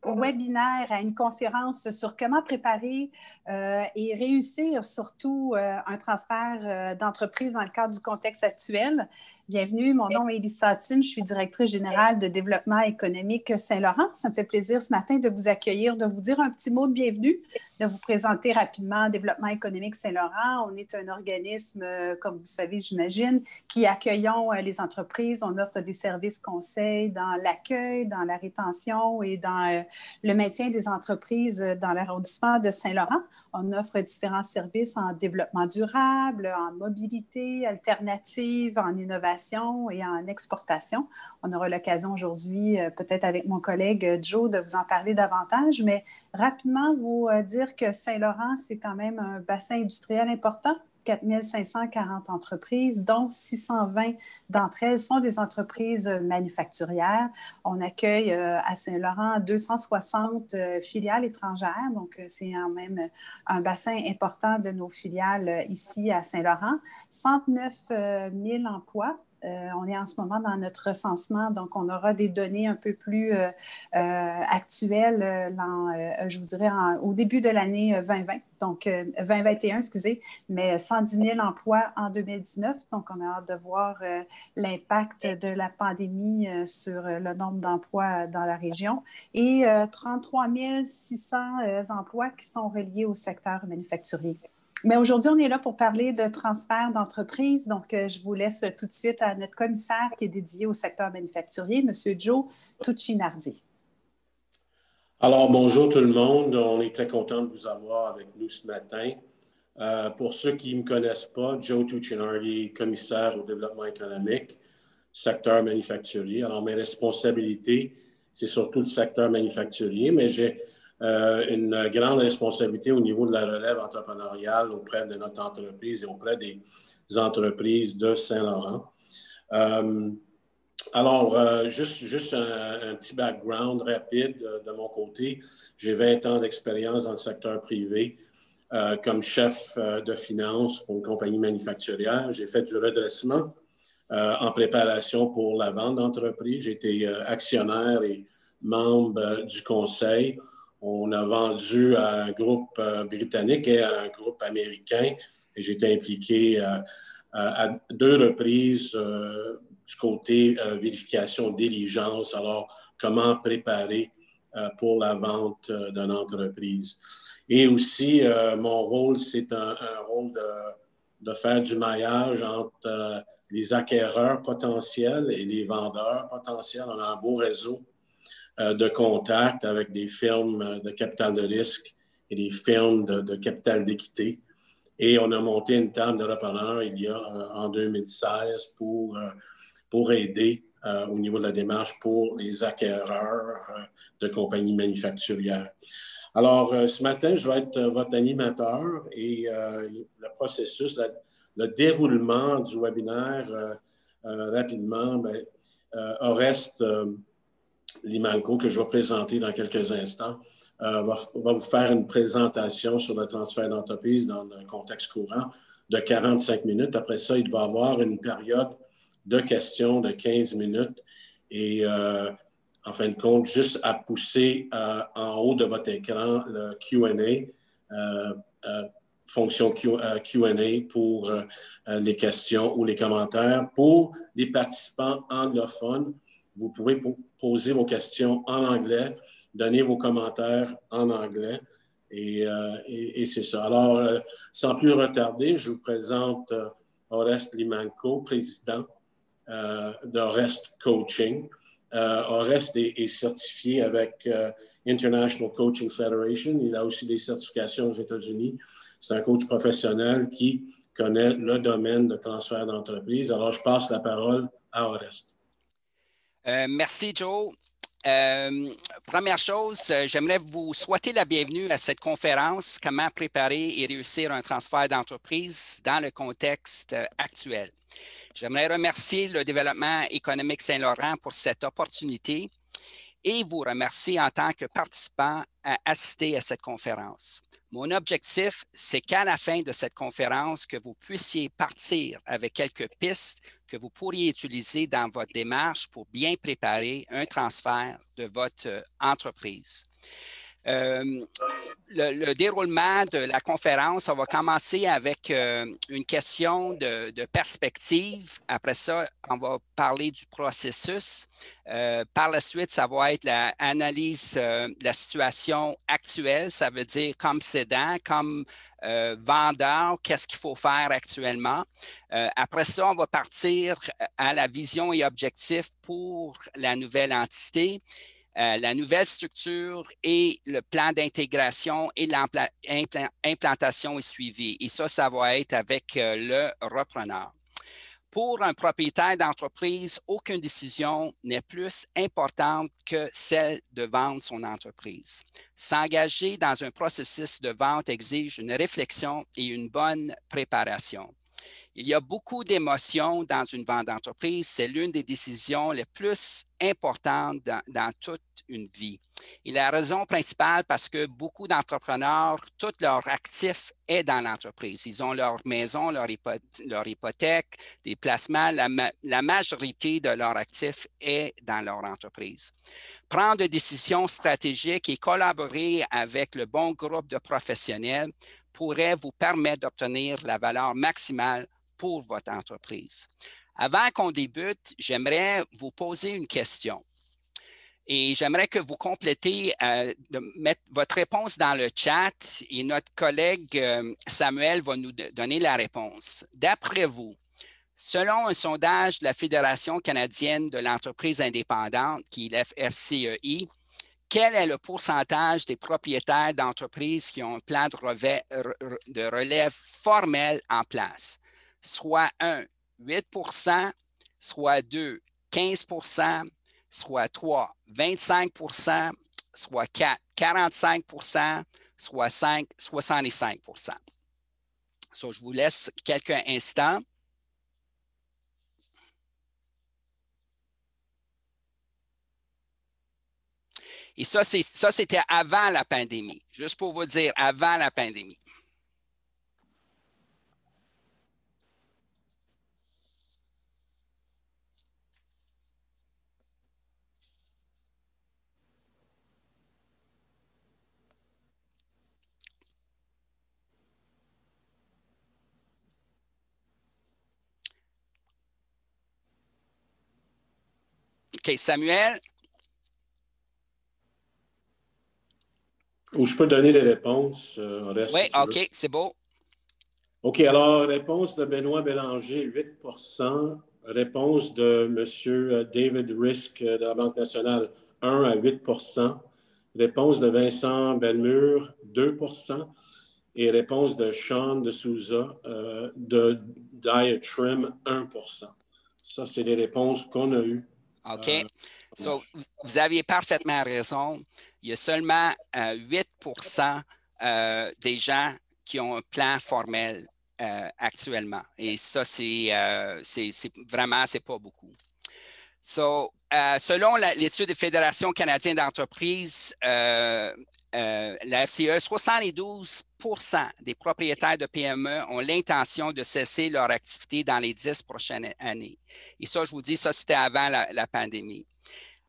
au webinaire, à une conférence sur comment préparer et réussir surtout un transfert d'entreprise dans le cadre du contexte actuel. Bienvenue, mon nom est Elissa Thune, je suis directrice générale de développement économique Saint-Laurent. Ça me fait plaisir ce matin de vous accueillir, de vous dire un petit mot de bienvenue, de vous présenter rapidement Développement économique Saint-Laurent. On est un organisme, comme vous savez, j'imagine, qui accueillons les entreprises. On offre des services conseils dans l'accueil, dans la rétention et dans le maintien des entreprises dans l'arrondissement de Saint-Laurent. On offre différents services en développement durable, en mobilité alternative, en innovation et en exportation. On aura l'occasion aujourd'hui, peut-être avec mon collègue Joe, de vous en parler davantage, mais rapidement vous dire que Saint-Laurent, c'est quand même un bassin industriel important. 4 540 entreprises, dont 620 d'entre elles sont des entreprises manufacturières. On accueille à Saint-Laurent 260 filiales étrangères, donc c'est quand même un bassin important de nos filiales ici à Saint-Laurent. 109 000 emplois. On est en ce moment dans notre recensement, donc on aura des données un peu plus actuelles, je vous dirais, au début de l'année 2020, donc 2021, excusez, mais 110 000 emplois en 2019. Donc, on a hâte de voir l'impact de la pandémie sur le nombre d'emplois dans la région et 33 600 emplois qui sont reliés au secteur manufacturier. Mais aujourd'hui, on est là pour parler de transfert d'entreprise. Donc, je vous laisse tout de suite à notre commissaire qui est dédié au secteur manufacturier, M. Joe Tuccinardi. Alors, bonjour tout le monde. On est très content de vous avoir avec nous ce matin. Pour ceux qui ne me connaissent pas, Joe Tuccinardi, commissaire au développement économique, secteur manufacturier. Alors, mes responsabilités, c'est surtout le secteur manufacturier, mais j'ai une grande responsabilité au niveau de la relève entrepreneuriale auprès de notre entreprise et auprès des entreprises de Saint-Laurent. Alors, juste un petit background rapide de mon côté. J'ai 20 ans d'expérience dans le secteur privé comme chef de finance pour une compagnie manufacturière. J'ai fait du redressement en préparation pour la vente d'entreprise. J'ai été actionnaire et membre du conseil. On a vendu à un groupe britannique et à un groupe américain. Et j'ai été impliqué à 2 reprises du côté vérification, diligence. Alors, comment préparer pour la vente d'une entreprise. Et aussi, mon rôle, c'est un rôle de faire du maillage entre les acquéreurs potentiels et les vendeurs potentiels. On a un beau réseau de contacts avec des firmes de capital de risque et des firmes de capital d'équité. Et on a monté une table de repreneurs il y a en 2016 pour aider au niveau de la démarche pour les acquéreurs de compagnies manufacturières. Alors, ce matin, je vais être votre animateur et le processus, le déroulement du webinaire, rapidement, Oreste Limanco, que je vais présenter dans quelques instants, va vous faire une présentation sur le transfert d'entreprise dans un contexte courant de 45 minutes. Après ça, il va y avoir une période de questions de 15 minutes et en fin de compte, juste à pousser en haut de votre écran le Q&A, fonction Q&A pour les questions ou les commentaires. Pour les participants anglophones, vous pouvez poser vos questions en anglais, donner vos commentaires en anglais et c'est ça. Alors, sans plus retarder, je vous présente Oreste Limanco, président d'Oreste Coaching. Oreste est certifié avec International Coaching Federation. Il a aussi des certifications aux États-Unis. C'est un coach professionnel qui connaît le domaine de transfert d'entreprise. Alors, je passe la parole à Oreste. Merci, Joe. Première chose, j'aimerais vous souhaiter la bienvenue à cette conférence « Comment préparer et réussir un transfert d'entreprise dans le contexte actuel ». J'aimerais remercier le Développement économique Saint-Laurent pour cette opportunité et vous remercier en tant que participant à assister à cette conférence. Mon objectif, c'est qu'à la fin de cette conférence, que vous puissiez partir avec quelques pistes que vous pourriez utiliser dans votre démarche pour bien préparer un transfert de votre entreprise. Le déroulement de la conférence, on va commencer avec une question de perspective. Après ça, on va parler du processus. Par la suite, ça va être l'analyse de la situation actuelle. Ça veut dire comme cédant, comme vendeur, qu'est-ce qu'il faut faire actuellement. Après ça, on va partir à la vision et objectif pour la nouvelle entité. La nouvelle structure et le plan d'intégration et l'implantation est suivi. Et ça va être avec le repreneur. Pour un propriétaire d'entreprise, aucune décision n'est plus importante que celle de vendre son entreprise. S'engager dans un processus de vente exige une réflexion et une bonne préparation. Il y a beaucoup d'émotions dans une vente d'entreprise. C'est l'une des décisions les plus importantes dans toute une vie. Et la raison principale, parce que beaucoup d'entrepreneurs, tout leur actif est dans l'entreprise. Ils ont leur maison, leur hypothèque, des placements. La majorité de leur actif est dans leur entreprise. Prendre des décisions stratégiques et collaborer avec le bon groupe de professionnels pourrait vous permettre d'obtenir la valeur maximale pour votre entreprise. Avant qu'on débute, j'aimerais vous poser une question. Et j'aimerais que vous complétez, de mettre votre réponse dans le chat et notre collègue Samuel va nous donner la réponse. D'après vous, selon un sondage de la Fédération canadienne de l'entreprise indépendante, qui est l'FCEI, quel est le pourcentage des propriétaires d'entreprises qui ont un plan de relève formel en place? Soit 1, 8 %, soit 2, 15 %, soit 3, 25 %, soit 4, 45 %, soit 5, 65 %. So, je vous laisse quelques instants. Et ça, c'était avant la pandémie, juste pour vous dire, avant la pandémie. OK, Samuel? Ou je peux donner les réponses. Oui, si OK, c'est beau. OK, alors, réponse de Benoît Bélanger, 8 %. Réponse de M. David Risk de la Banque nationale, 1 à 8 %. Réponse de Vincent Bellemure, 2 %. Et réponse de Sean de Souza de Diatrim, 1 %. Ça, c'est les réponses qu'on a eues. OK. So, vous aviez parfaitement raison. Il y a seulement 8 % des gens qui ont un plan formel actuellement. Et ça, c'est vraiment, c'est pas beaucoup. So, selon l'étude des Fédérations canadiennes d'entreprises, la FCE, 72 % des propriétaires de PME ont l'intention de cesser leur activité dans les 10 prochaines années. Et ça, je vous dis, ça, c'était avant la pandémie.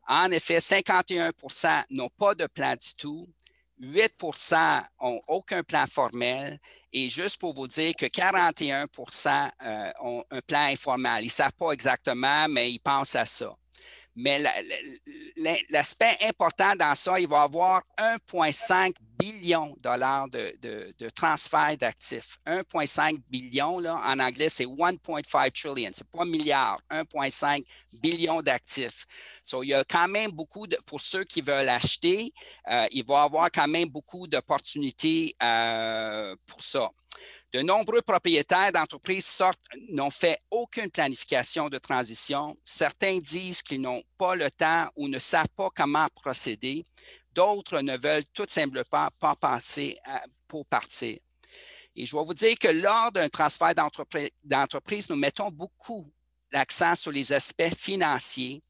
En effet, 51 % n'ont pas de plan du tout. 8 % n'ont aucun plan formel. Et juste pour vous dire que 41 % ont un plan informel. Ils ne savent pas exactement, mais ils pensent à ça. Mais l'aspect important dans ça, il va y avoir 1,5 billion de transfert d'actifs. 1,5 billion, là, en anglais, c'est 1,5 trillion. Ce n'est pas milliard, 1,5 billion d'actifs. So, il y a quand même beaucoup, pour ceux qui veulent acheter, il va y avoir quand même beaucoup d'opportunités pour ça. De nombreux propriétaires d'entreprises n'ont fait aucune planification de transition. Certains disent qu'ils n'ont pas le temps ou ne savent pas comment procéder. D'autres ne veulent tout simplement pas penser pour partir. Et je vais vous dire que lors d'un transfert d'entreprise, nous mettons beaucoup l'accent sur les aspects financiers,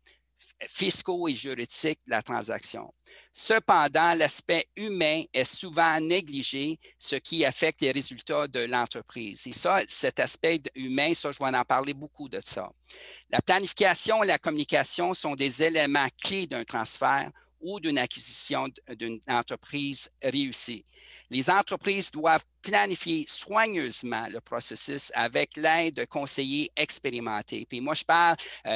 fiscaux et juridiques de la transaction. Cependant, l'aspect humain est souvent négligé, ce qui affecte les résultats de l'entreprise. Et ça, cet aspect humain, ça, je vais en parler beaucoup de ça. La planification et la communication sont des éléments clés d'un transfert ou d'une acquisition d'une entreprise réussie. Les entreprises doivent planifier soigneusement le processus avec l'aide de conseillers expérimentés. Puis moi, je parle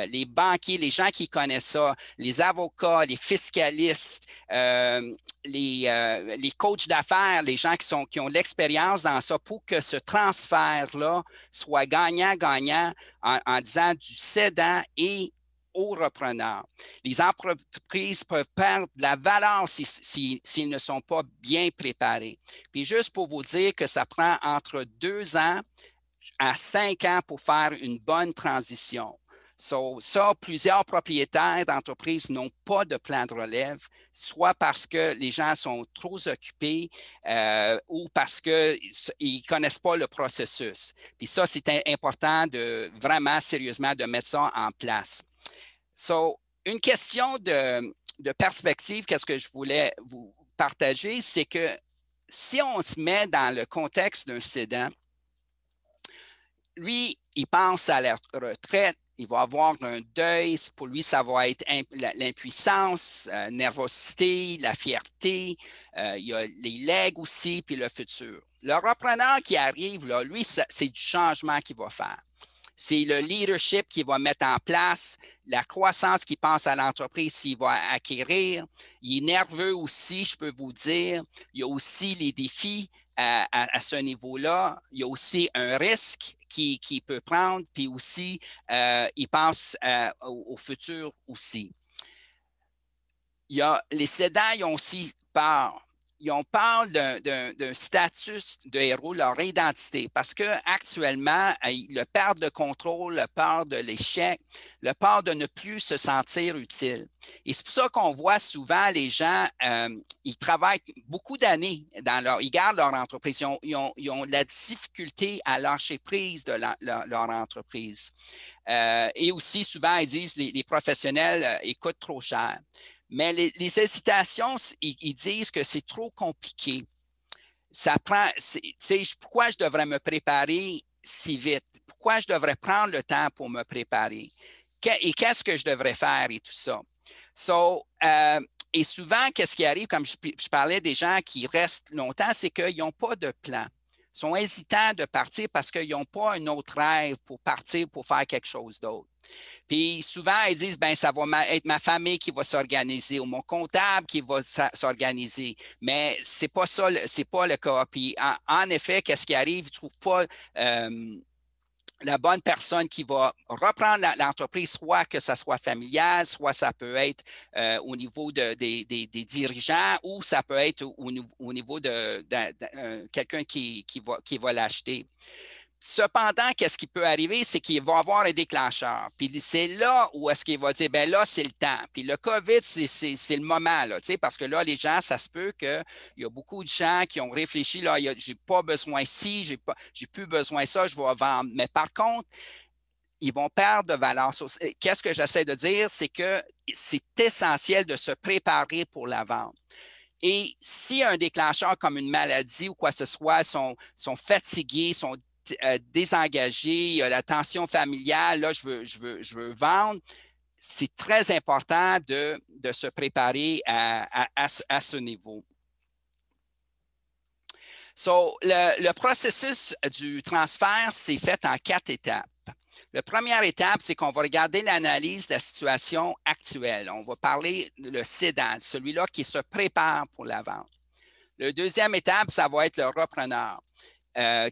les banquiers, les gens qui connaissent ça, les avocats, les fiscalistes, les coachs d'affaires, les gens qui ont l'expérience dans ça pour que ce transfert-là soit gagnant-gagnant en disant du cédant et aux repreneurs. Les entreprises peuvent perdre de la valeur s'ils ne sont pas bien préparés. Puis juste pour vous dire que ça prend entre 2 ans à 5 ans pour faire une bonne transition. Plusieurs propriétaires d'entreprises n'ont pas de plan de relève, soit parce que les gens sont trop occupés ou parce qu'ils ne connaissent pas le processus. Puis ça, c'est important de vraiment sérieusement de mettre ça en place. Une question de perspective, qu'est-ce que je voulais vous partager, c'est que si on se met dans le contexte d'un cédant, lui, il pense à la retraite, il va avoir un deuil, pour lui, ça va être l'impuissance, nervosité, la fierté, il y a les legs aussi, puis le futur. Le repreneur qui arrive, là, lui, c'est du changement qu'il va faire. C'est le leadership qu'il va mettre en place, la croissance qu'il pense à l'entreprise s'il va acquérir. Il est nerveux aussi, je peux vous dire. Il y a aussi les défis à ce niveau-là. Il y a aussi un risque qu'il peut prendre, puis aussi, il pense au futur aussi. Les cédants, ils ont aussi peur. On parle d'un statut de héros, leur identité, parce qu'actuellement, le peur de contrôle, le peur de l'échec, le peur de ne plus se sentir utile. Et c'est pour ça qu'on voit souvent les gens, ils travaillent beaucoup d'années ils gardent leur entreprise, ils ont de la difficulté à lâcher prise de leur entreprise. Et aussi, souvent, ils disent les professionnels, ils coûtent trop cher. Mais les hésitations, ils disent que c'est trop compliqué. Pourquoi je devrais me préparer si vite? Pourquoi je devrais prendre le temps pour me préparer? Et qu'est-ce que je devrais faire et tout ça? Et souvent, qu'est-ce qui arrive, comme je parlais des gens qui restent longtemps, c'est qu'ils n'ont pas de plan. Ils sont hésitants de partir parce qu'ils n'ont pas un autre rêve pour partir pour faire quelque chose d'autre. Puis souvent, ils disent, ben ça va être ma famille qui va s'organiser ou mon comptable qui va s'organiser. Mais c'est pas ça, c'est pas le cas. Puis en effet, qu'est-ce qui arrive? Ils ne trouvent pas la bonne personne qui va reprendre l'entreprise, soit que ça soit familial, soit ça peut être au niveau des dirigeants ou ça peut être au niveau de quelqu'un qui va l'acheter. Cependant, qu'est-ce qui peut arriver, c'est qu'il va avoir un déclencheur. Puis c'est là où est-ce qu'il va dire, bien là, c'est le temps. Puis le COVID, c'est le moment, là, parce que là, les gens, ça se peut qu'il y a beaucoup de gens qui ont réfléchi, là, j'ai pas besoin ci, j'ai plus besoin de ça, je vais vendre. Mais par contre, ils vont perdre de valeur. Qu'est-ce que j'essaie de dire, c'est que c'est essentiel de se préparer pour la vente. Et si un déclencheur comme une maladie ou quoi que ce soit sont fatigués, sont désengagé, la tension familiale, là, je veux vendre. C'est très important de se préparer à ce niveau. Le processus du transfert, c'est fait en 4 étapes. La première étape, c'est qu'on va regarder l'analyse de la situation actuelle. On va parler le cédant, celui-là qui se prépare pour la vente. La deuxième étape, ça va être le repreneur.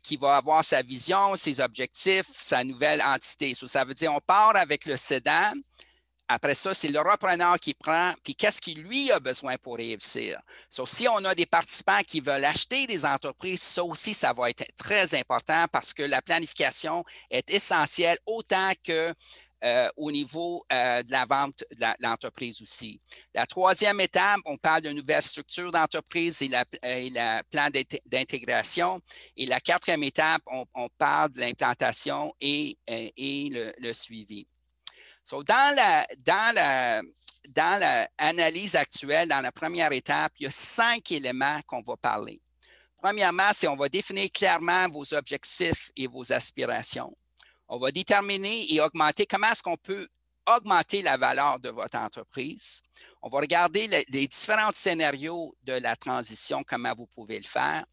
Qui va avoir sa vision, ses objectifs, sa nouvelle entité. Ça veut dire on part avec le cédant. Après ça, c'est le repreneur qui prend, puis qu'est-ce qu'il lui a besoin pour réussir. Si on a des participants qui veulent acheter des entreprises, ça aussi, ça va être très important parce que la planification est essentielle autant que au niveau de la vente de l'entreprise aussi. La troisième étape, on parle d'une nouvelle structure d'entreprise et le plan d'intégration. Et la quatrième étape, on parle de l'implantation et le suivi. So, dans l'analyse actuelle, dans la première étape, il y a 5 éléments qu'on va parler. Premièrement, c'est on va définir clairement vos objectifs et vos aspirations. On va déterminer et augmenter comment est-ce qu'on peut augmenter la valeur de votre entreprise. On va regarder les différents scénarios de la transition, comment vous pouvez le faire.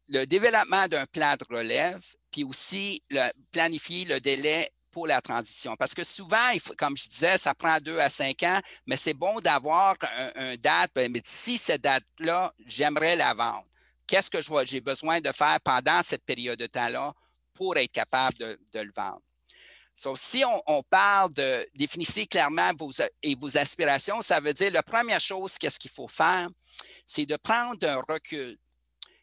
Le développement d'un plan de relève, puis aussi planifier le délai pour la transition. Parce que souvent, comme je disais, ça prend 2 à 5 ans, mais c'est bon d'avoir une date, mais d'ici cette date-là, j'aimerais la vendre. Qu'est-ce que j'ai besoin de faire pendant cette période de temps-là pour être capable de le vendre? So, si on parle de définissez clairement vos aspirations, ça veut dire la première chose, qu'est-ce qu'il faut faire, c'est de prendre un recul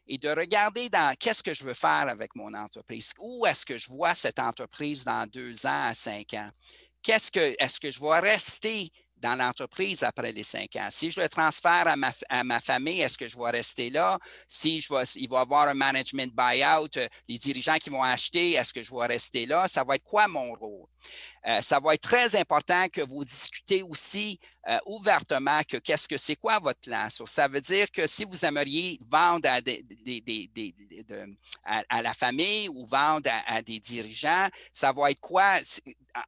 et de regarder dans qu'est-ce que je veux faire avec mon entreprise. Où est-ce que je vois cette entreprise dans 2 ans à 5 ans? Est-ce que je vais rester dans l'entreprise après les 5 ans? Si je le transfère à ma famille, est-ce que je vais rester là? Si il va y avoir un management buyout, les dirigeants qui vont acheter, est-ce que je vais rester là? Ça va être quoi mon rôle? Ça va être très important que vous discutez aussi ouvertement que c'est quoi votre plan. So, ça veut dire que si vous aimeriez vendre à la famille ou vendre à des dirigeants, ça va être quoi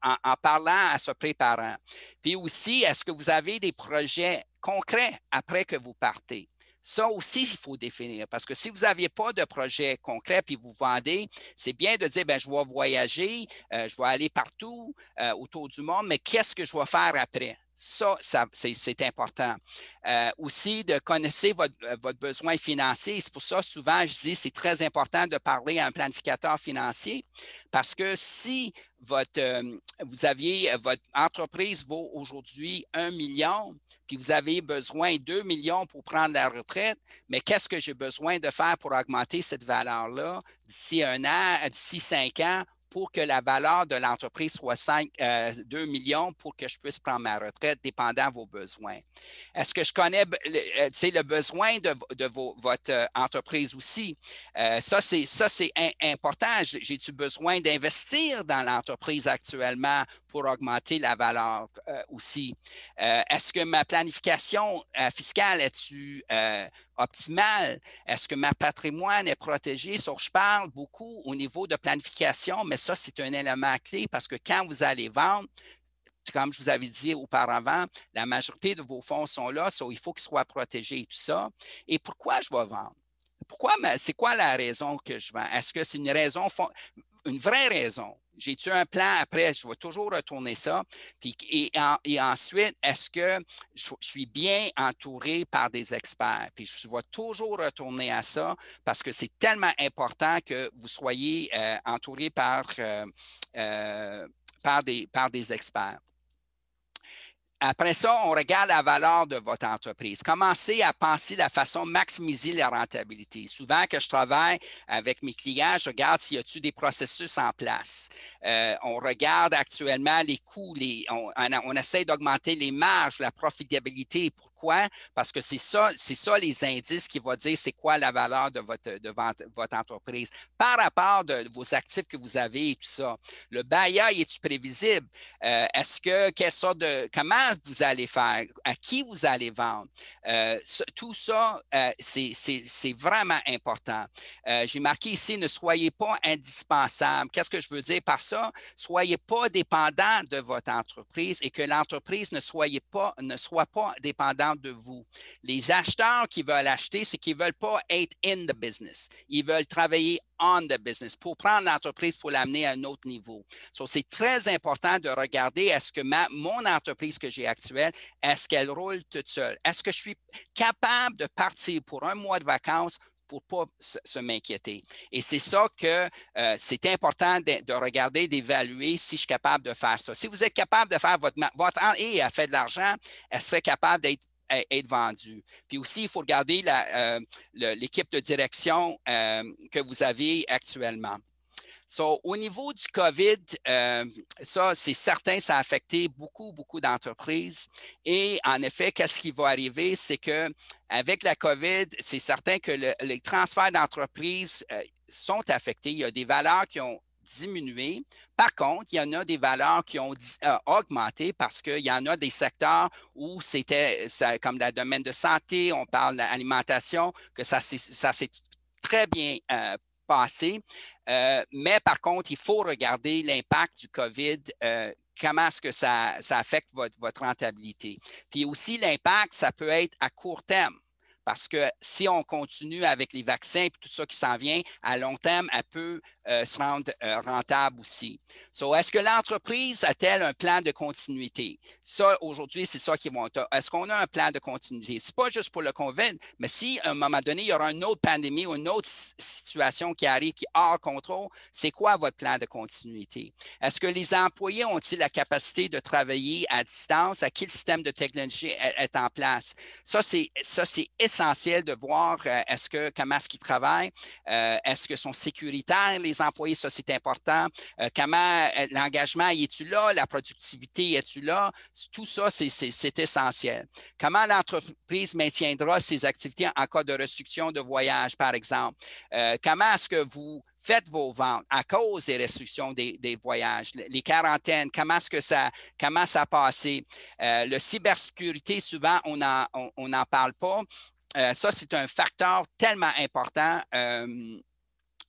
en parlant à ce préparant. Puis aussi, est-ce que vous avez des projets concrets après que vous partez? Ça aussi, il faut définir parce que si vous n'aviez pas de projet concret puis vous vendez, c'est bien de dire, bien, je vais voyager, je vais aller partout autour du monde, mais qu'est-ce que je vais faire après? Ça c'est important. Aussi, de connaître votre besoin financier. C'est pour ça, souvent, je dis, c'est très important de parler à un planificateur financier parce que si votre entreprise vaut aujourd'hui 1 million, puis vous avez besoin de 2 millions pour prendre la retraite, mais qu'est-ce que j'ai besoin de faire pour augmenter cette valeur-là d'ici 1 an, d'ici 5 ans, pour que la valeur de l'entreprise soit 2 millions pour que je puisse prendre ma retraite, dépendant de vos besoins. Est-ce que je connais le besoin de votre entreprise aussi? Ça, c'est important. J'ai-tu besoin d'investir dans l'entreprise actuellement pour augmenter la valeur aussi? Est-ce que ma planification fiscale est-tu optimale? Est-ce que ma patrimoine est protégé? Je parle beaucoup au niveau de planification, mais ça, c'est un élément clé parce que quand vous allez vendre, comme je vous avais dit auparavant, la majorité de vos fonds sont là, il faut qu'ils soient protégés et tout ça. Et pourquoi je vais vendre? C'est quoi la raison que je vends? Est-ce que c'est une vraie raison? J'ai-tu un plan après? Je vais toujours retourner ça. Puis, et ensuite, est-ce que je suis bien entouré par des experts? Puis, je vais toujours retourner à ça parce que c'est tellement important que vous soyez entouré par des experts. Après ça, on regarde la valeur de votre entreprise. Commencez à penser la façon de maximiser la rentabilité. Souvent, que je travaille avec mes clients, je regarde s'il y a-t-il des processus en place. On regarde actuellement les coûts, on essaie d'augmenter les marges, la profitabilité. Pourquoi? Parce que c'est ça les indices qui vont dire c'est quoi la valeur de votre entreprise par rapport de vos actifs que vous avez et tout ça. Le bail, est-tu prévisible? Comment vous allez faire, à qui vous allez vendre. Tout ça, c'est vraiment important. J'ai marqué ici, ne soyez pas indispensable. Qu'est-ce que je veux dire par ça? Soyez pas dépendant de votre entreprise et que l'entreprise ne soit pas dépendante de vous. Les acheteurs qui veulent acheter, c'est qu'ils ne veulent pas être in the business. Ils veulent travailler on the business pour prendre l'entreprise pour l'amener à un autre niveau. C'est très important de regarder est-ce que mon entreprise que j'ai actuelle, est-ce qu'elle roule toute seule? Est-ce que je suis capable de partir pour 1 mois de vacances pour ne pas se m'inquiéter? Et c'est ça que c'est important de regarder, d'évaluer si je suis capable de faire ça. Si vous êtes capable de faire votre elle fait de l'argent, elle serait capable d'être vendue. Puis aussi, il faut regarder l'équipe de direction que vous avez actuellement. Au niveau du COVID, ça, c'est certain, ça a affecté beaucoup, beaucoup d'entreprises. Et en effet, qu'est-ce qui va arriver? C'est qu'avec la COVID, c'est certain que les transferts d'entreprises sont affectés. Il y a des valeurs qui ont diminué. Par contre, il y en a des valeurs qui ont augmenté parce qu'il y en a des secteurs où c'était comme dans le domaine de santé, on parle d'alimentation, que ça s'est très bien passé. Mais par contre, il faut regarder l'impact du COVID. Comment est-ce que ça affecte votre rentabilité? Puis aussi, l'impact, ça peut être à court terme. Parce que si on continue avec les vaccins et tout ça qui s'en vient, à long terme, elle peut se rendre rentable aussi. So, est-ce que l'entreprise a-t-elle un plan de continuité? Ça, aujourd'hui, c'est ça qu'ils vont. Est-ce qu'on a un plan de continuité? Ce n'est pas juste pour le COVID, mais si à un moment donné, il y aura une autre pandémie ou une autre situation qui arrive qui est hors contrôle, c'est quoi votre plan de continuité? Est-ce que les employés ont-ils la capacité de travailler à distance? À quel système de technologie est en place? Ça, c'est essentiel de voir comment est-ce qu'ils travaillent, est-ce qu'ils sont sécuritaires, les employés, ça c'est important, comment l'engagement, es-tu là, la productivité, es-tu là, tout ça c'est essentiel. Comment l'entreprise maintiendra ses activités en cas de restriction de voyage, par exemple, comment est-ce que vous faites vos ventes à cause des restrictions des voyages, les quarantaines, comment ça a passé. Le cybersécurité, souvent, on n'en parle pas. Ça, c'est un facteur tellement important.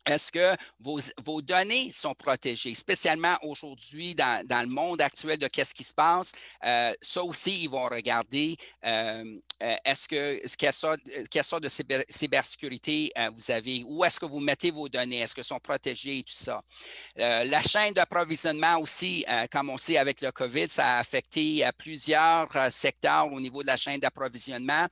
Est-ce que vos données sont protégées, spécialement aujourd'hui dans le monde actuel de qu'est-ce qui se passe? Ça aussi, ils vont regarder. Quelle sorte de cybersécurité vous avez? Où est-ce que vous mettez vos données? Est-ce qu'elles sont protégées et tout ça? La chaîne d'approvisionnement aussi, comme on sait avec le COVID, ça a affecté plusieurs secteurs au niveau de la chaîne d'approvisionnement.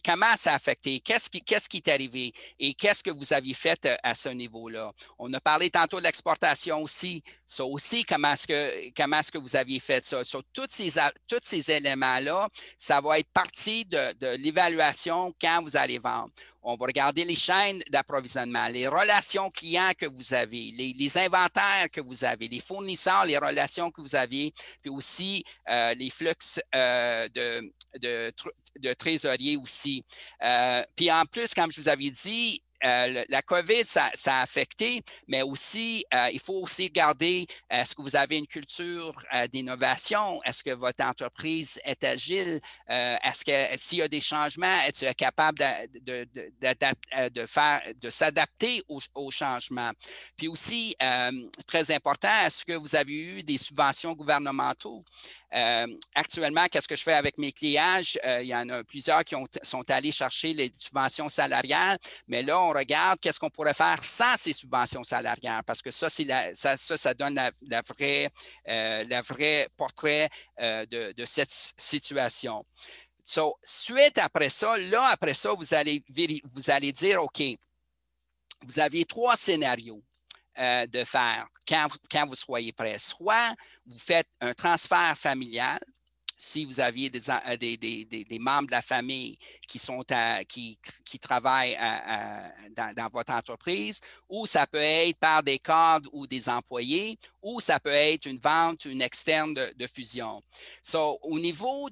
Comment ça a affecté? Qu'est-ce qui est arrivé? Et qu'est-ce que vous aviez fait à ce niveau-là? On a parlé tantôt de l'exportation aussi. Ça aussi, comment est-ce que vous aviez fait ça? Sur tous ces éléments-là, ça va être partie de l'évaluation quand vous allez vendre. On va regarder les chaînes d'approvisionnement, les relations clients que vous avez, les inventaires que vous avez, les fournisseurs, les relations que vous avez, puis aussi les flux de trésorier aussi. Puis en plus, comme je vous avais dit, la COVID, ça a affecté, mais aussi, il faut aussi regarder, est-ce que vous avez une culture d'innovation? Est-ce que votre entreprise est agile? Est-ce que s'il y a des changements, êtes-vous capable de s'adapter aux changements? Puis aussi, très important, est-ce que vous avez eu des subventions gouvernementales? Actuellement, qu'est-ce que je fais avec mes clients? Il y en a plusieurs qui sont allés chercher les subventions salariales, mais là, on regarde qu'est-ce qu'on pourrait faire sans ces subventions salariales, parce que ça donne la vraie portrait de cette situation. So, suite après ça, vous allez dire, OK, vous avez 3 scénarios. De faire quand vous soyez prêt. Soit vous faites un transfert familial, si vous aviez des membres de la famille qui travaillent dans votre entreprise, ou ça peut être par des cadres ou des employés, ou ça peut être une vente, une externe de fusion. So, au niveau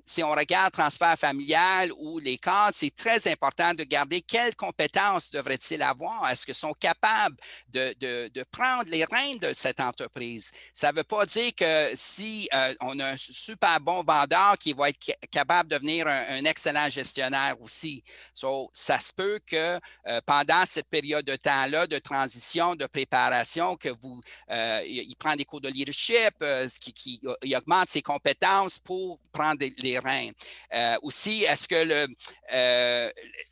si on regarde transfert familial ou les cadres, c'est très important de garder quelles compétences devraient-ils avoir. Est-ce qu'ils sont capables de prendre les rênes de cette entreprise? Ça ne veut pas dire que si on a un super bon vendeur qui va être capable de devenir un excellent gestionnaire aussi. So, ça se peut que pendant cette période de temps-là, de transition, de préparation, que il prend des cours de leadership, il augmente ses compétences pour prendre les rênes. Aussi, est-ce que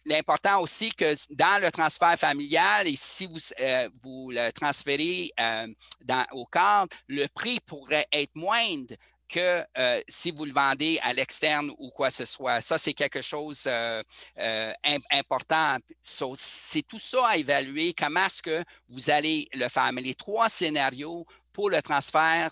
l'important aussi que dans le transfert familial, et si vous le transférez au cadre, le prix pourrait être moindre que si vous le vendez à l'externe ou quoi que ce soit. Ça, c'est quelque chose important. So, c'est tout ça à évaluer. Comment est-ce que vous allez le faire? Mais les 3 scénarios pour le transfert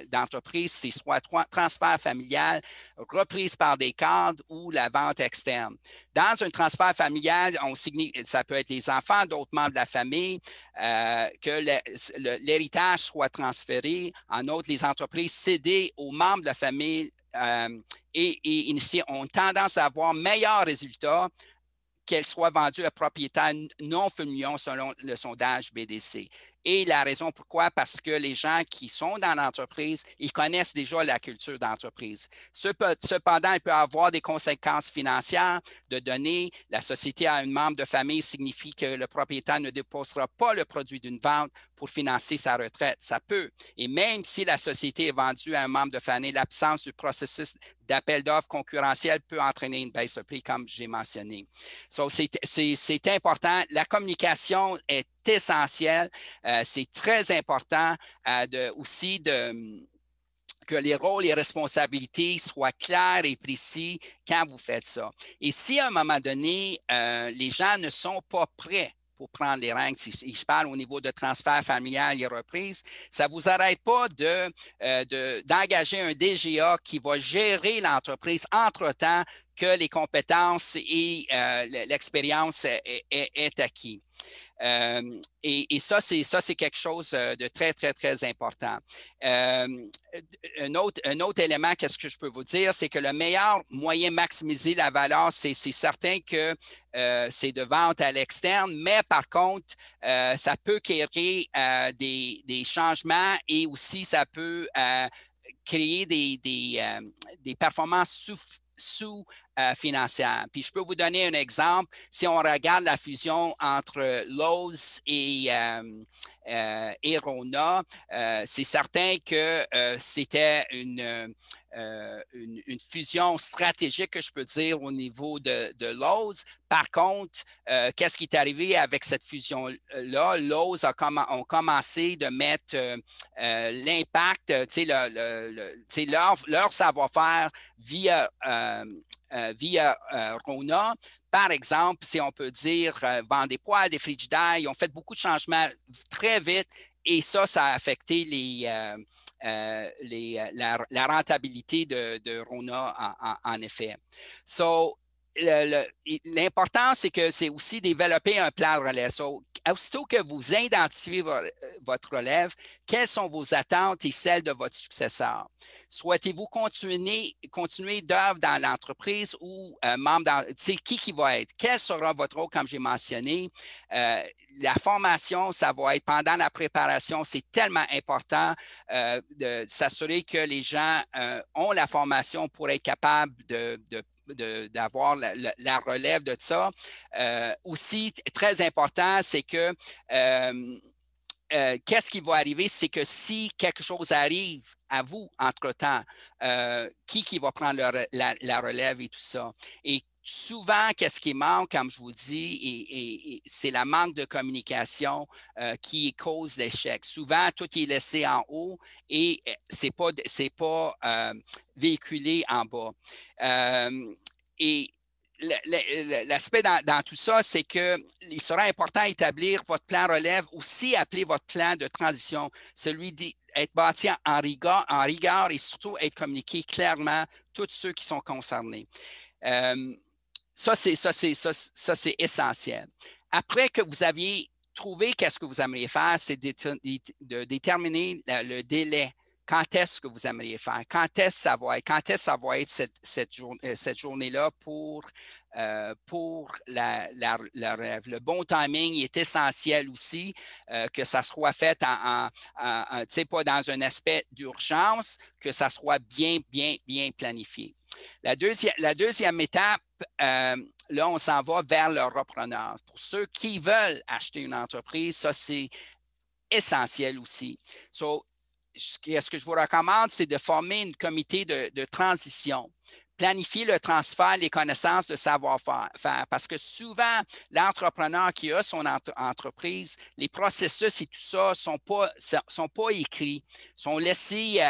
d'entreprise, c'est soit transfert familial, reprise par des cadres ou la vente externe. Dans un transfert familial, ça peut être les enfants d'autres membres de la famille, que l'héritage soit transféré. En outre, les entreprises cédées aux membres de la famille et ont tendance à avoir meilleurs résultats qu'elles soient vendues à propriétaires non familiaux selon le sondage BDC. Et la raison pourquoi, parce que les gens qui sont dans l'entreprise, ils connaissent déjà la culture d'entreprise. Cependant, il peut avoir des conséquences financières de donner la société à un membre de famille signifie que le propriétaire ne déposera pas le produit d'une vente pour financer sa retraite. Ça peut. Et même si la société est vendue à un membre de famille, l'absence du processus d'appel d'offres concurrentiel peut entraîner une baisse de prix, comme j'ai mentionné. So, c'est important. La communication est essentielle. C'est très important aussi que les rôles et responsabilités soient clairs et précis quand vous faites ça. Et si à un moment donné, les gens ne sont pas prêts pour prendre les règles, si je parle au niveau de transfert familial et reprise, ça ne vous arrête pas d'engager un DGA qui va gérer l'entreprise entre-temps que les compétences et l'expérience est acquis. Et ça, c'est quelque chose de très, très, très important. Un autre élément, qu'est-ce que je peux vous dire, c'est que le meilleur moyen de maximiser la valeur, c'est certain que c'est de vente à l'externe, mais par contre, ça peut créer des changements et aussi ça peut créer des performances sous-financières. Puis je peux vous donner un exemple. Si on regarde la fusion entre Lowe's et Rona, c'est certain que c'était une fusion stratégique, que je peux dire, au niveau de Lowe's. Par contre, qu'est-ce qui est arrivé avec cette fusion-là? Lowe's ont commencé de mettre l'impact, leur savoir-faire via Rona. Par exemple, si on peut dire, vendre des poêles, des frigidaires, ils ont fait beaucoup de changements très vite et ça a affecté la rentabilité de Rona en effet. So, l'important, c'est que c'est aussi développer un plan de relève. So, aussitôt que vous identifiez votre relève, quelles sont vos attentes et celles de votre successeur? Souhaitez-vous continuer d'œuvre dans l'entreprise ou membre dans, qui va être? Quel sera votre rôle, comme j'ai mentionné? La formation, ça va être pendant la préparation. C'est tellement important de s'assurer que les gens ont la formation pour être capables d'avoir la relève de ça. Aussi, très important, c'est que qu'est-ce qui va arriver, c'est que si quelque chose arrive à vous entre-temps, qui va prendre la relève et tout ça? Et souvent, qu'est-ce qui manque, comme je vous dis, et c'est la manque de communication qui cause l'échec. Souvent, tout est laissé en haut et c'est pas véhiculé en bas. Et l'aspect dans tout ça, c'est qu'il sera important d'établir votre plan relève, aussi appelé votre plan de transition, celui d'être bâti en rigueur et surtout être communiqué clairement tous ceux qui sont concernés. Ça, c'est essentiel. Après que vous aviez trouvé qu'est-ce que vous aimeriez faire, c'est de déterminer le délai. Quand est-ce que vous aimeriez faire? Quand est-ce que ça va être cette journée-là pour la rêve? Le bon timing est essentiel aussi, que ça soit fait pas dans un aspect d'urgence, que ça soit bien planifié. La deuxième étape, là, on s'en va vers le repreneur. Pour ceux qui veulent acheter une entreprise, ça, c'est essentiel aussi. So, ce que je vous recommande, c'est de former un comité de transition. Planifier le transfert, les connaissances, le savoir-faire. Parce que souvent, l'entrepreneur qui a son entreprise, les processus et tout ça ne sont pas écrits, sont laissés,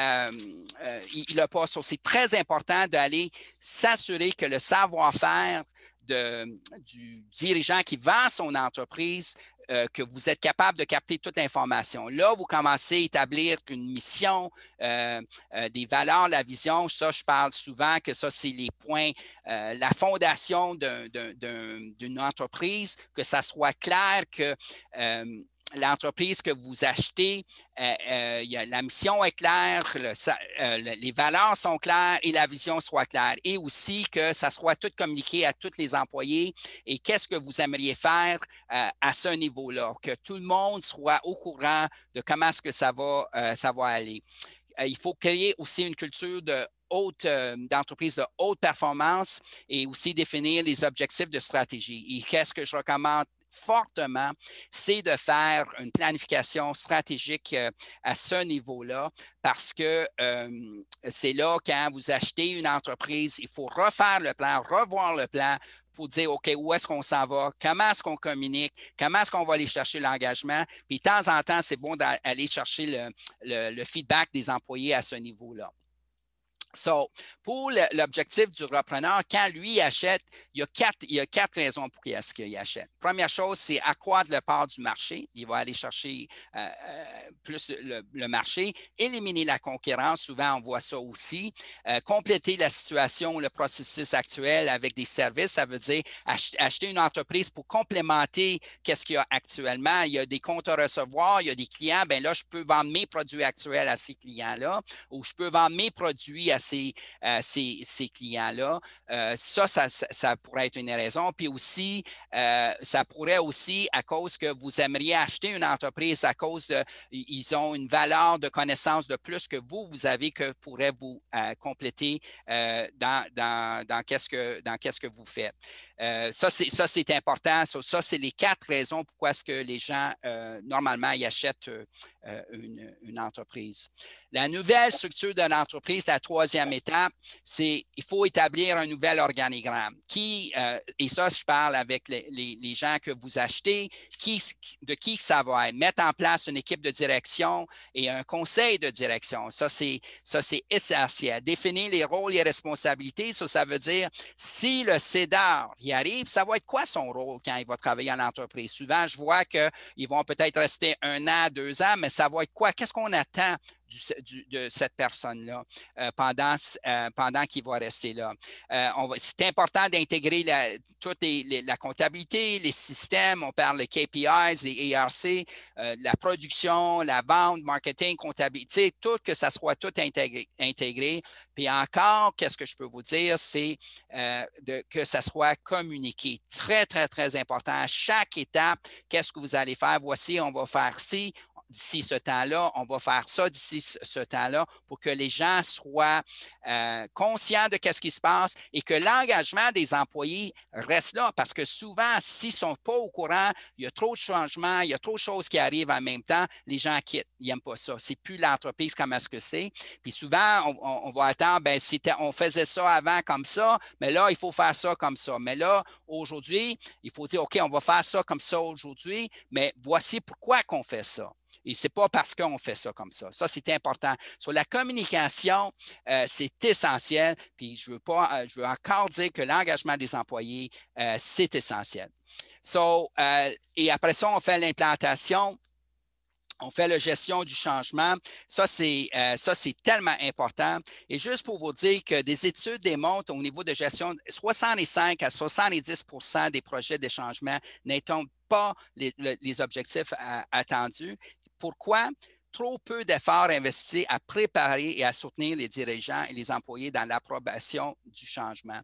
il n'a pas ça. C'est très important d'aller s'assurer que le savoir-faire du dirigeant qui vend son entreprise, que vous êtes capable de capter toute l'information. Là, vous commencez à établir une mission, des valeurs, la vision. Ça, je parle souvent que ça, c'est les points, la fondation d'une entreprise, que ça soit clair que l'entreprise que vous achetez, la mission est claire, les valeurs sont claires et la vision soit claire. Et aussi que ça soit tout communiqué à tous les employés et qu'est-ce que vous aimeriez faire à ce niveau-là, que tout le monde soit au courant de comment est-ce que ça va aller. Il faut créer aussi une culture d'entreprise de haute performance et aussi définir les objectifs de stratégie. Et qu'est-ce que je recommande fortement, c'est de faire une planification stratégique à ce niveau-là parce que c'est là, quand vous achetez une entreprise, il faut refaire le plan, revoir le plan pour dire, OK, où est-ce qu'on s'en va? Comment est-ce qu'on communique? Comment est-ce qu'on va aller chercher l'engagement? Puis, de temps en temps, c'est bon d'aller chercher le feedback des employés à ce niveau-là. So, pour l'objectif du repreneur, quand lui achète, il y a quatre raisons pour qu'il achète. Première chose, c'est accroître le part du marché. Il va aller chercher plus le marché, éliminer la concurrence. Souvent, on voit ça aussi. Compléter la situation, le processus actuel avec des services. Ça veut dire acheter une entreprise pour complémenter qu'est-ce qu'il y a actuellement. Il y a des comptes à recevoir, il y a des clients. Bien là, je peux vendre mes produits actuels à ces clients-là ou je peux vendre mes produits à ces clients-là. Ça pourrait être une raison. Puis aussi, ça pourrait aussi, à cause que vous aimeriez acheter une entreprise, à cause ils ont une valeur de connaissance de plus que vous avez que pourrait vous compléter dans qu'est-ce que vous faites. Ça, c'est important. Ça, c'est les quatre raisons pourquoi est-ce que les gens, normalement, ils achètent une entreprise. La nouvelle structure de l'entreprise, la troisième étape, c'est il faut établir un nouvel organigramme. Et ça, je parle avec les gens que vous achetez, de qui ça va être. Mettre en place une équipe de direction et un conseil de direction. Ça, c'est essentiel. Définir les rôles et les responsabilités. Ça veut dire si le cédeur y arrive, ça va être quoi son rôle quand il va travailler en entreprise? Souvent, je vois qu'ils vont peut-être rester 1 an, 2 ans, mais ça va être quoi? Qu'est-ce qu'on attend de cette personne-là pendant qu'il va rester là? C'est important d'intégrer toute la comptabilité, les systèmes, on parle de KPIs, les ERC, la production, la vente, marketing, comptabilité, tout, que ça soit tout intégré. Puis encore, qu'est-ce que je peux vous dire, c'est que ça soit communiqué. Très, très, très important. À chaque étape, qu'est-ce que vous allez faire? Voici, on va faire ci. D'ici ce temps-là, on va faire ça d'ici ce temps-là pour que les gens soient conscients de ce qui se passe et que l'engagement des employés reste là parce que souvent, s'ils ne sont pas au courant, il y a trop de changements, il y a trop de choses qui arrivent en même temps, les gens quittent. Ils n'aiment pas ça. C'est plus l'entreprise comme est-ce que c'est. Puis souvent, on va attendre, ben, on faisait ça avant comme ça, mais là, il faut faire ça comme ça. Mais là, aujourd'hui, il faut dire, OK, on va faire ça comme ça aujourd'hui, mais voici pourquoi qu'on fait ça. Et ce n'est pas parce qu'on fait ça comme ça. Ça, c'est important. Sur la communication, c'est essentiel. Puis je veux encore dire que l'engagement des employés, c'est essentiel. Et après ça, on fait l'implantation. On fait la gestion du changement. Ça, c'est tellement important. Et juste pour vous dire que des études démontrent au niveau de gestion, 65 à 70 des projets de changement n'atteignent pas les objectifs attendus. Pourquoi? Trop peu d'efforts investis à préparer et à soutenir les dirigeants et les employés dans l'approbation du changement.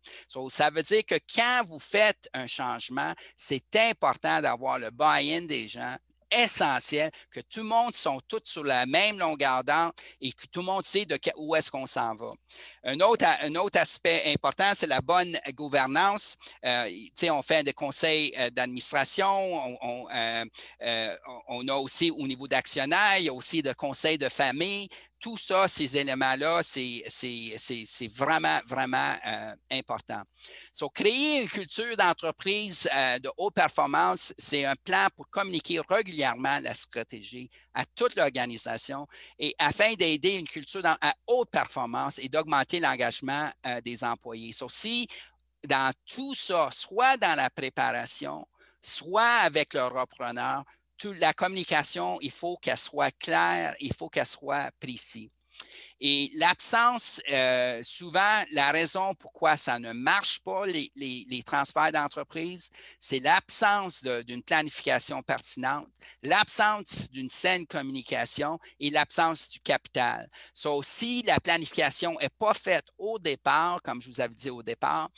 Ça veut dire que quand vous faites un changement, c'est important d'avoir le buy-in des gens, essentiel, que tout le monde sont tous sur la même longueur d'onde et que tout le monde sait où est-ce qu'on s'en va. Un autre aspect important, c'est la bonne gouvernance. On fait des conseils d'administration, on a aussi au niveau d'actionnaires, il y a aussi des conseils de famille. Tout ça, ces éléments-là, c'est vraiment, vraiment important. Créer une culture d'entreprise de haute performance, c'est un plan pour communiquer régulièrement la stratégie à toute l'organisation et afin d'aider une culture à haute performance et d'augmenter l'engagement des employés. Si dans tout ça, soit dans la préparation, soit avec le repreneur, la communication, il faut qu'elle soit claire, il faut qu'elle soit précise. Et l'absence, souvent, la raison pourquoi ça ne marche pas, les transferts d'entreprise, c'est l'absence d'une planification pertinente, l'absence d'une saine communication et l'absence du capital. So, si la planification n'est pas faite au départ, comme je vous avais dit au départ,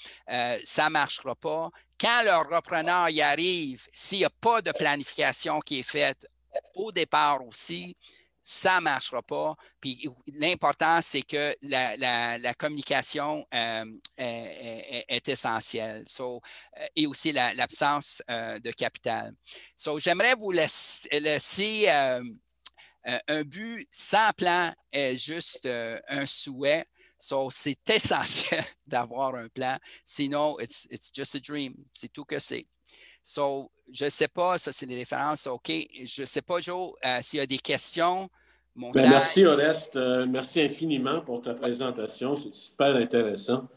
ça ne marchera pas. Quand le repreneur y arrive, s'il n'y a pas de planification qui est faite au départ aussi, ça ne marchera pas. Puis l'important, c'est que la communication est essentielle. Et aussi l'absence de capital. J'aimerais vous laisser un but sans plan est juste un souhait. C'est essentiel d'avoir un plan. Sinon, it's just a dream. C'est tout que c'est. Je ne sais pas, ça c'est les références, OK. Je ne sais pas, Joe, s'il y a des questions. Merci, Oreste. Merci infiniment pour ta présentation. C'est super intéressant.